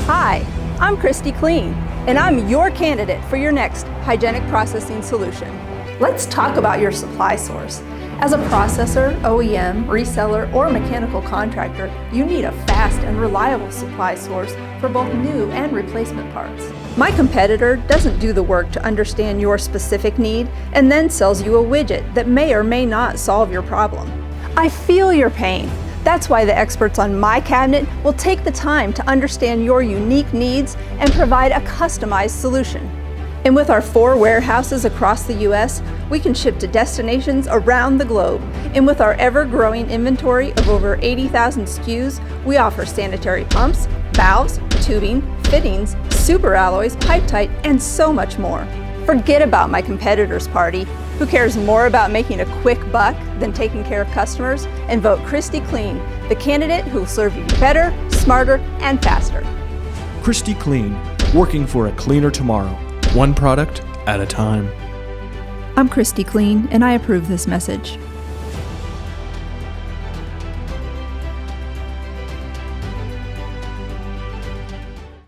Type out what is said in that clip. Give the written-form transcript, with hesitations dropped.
Hi, I'm Christy Clean, and I'm your candidate for your next hygienic processing solution. Let's talk about your supply source. As a processor, OEM, reseller, or mechanical contractor, you need a fast and reliable supply source for both new and replacement parts. My competitor doesn't do the work to understand your specific need and then sells you a widget that may or may not solve your problem. I feel your pain. That's why the experts on my cabinet will take the time to understand your unique needs and provide a customized solution. And with our 4 warehouses across the U.S., we can ship to destinations around the globe. And with our ever-growing inventory of over 80,000 SKUs, we offer sanitary pumps, valves, tubing, fittings, super alloys, pipe tight, and so much more. Forget about my competitor's party. Who cares more about making a quick buck than taking care of customers? And vote Christy Clean, the candidate who will serve you better, smarter, and faster. Christy Clean, working for a cleaner tomorrow, one product at a time. I'm Christy Clean, and I approve this message.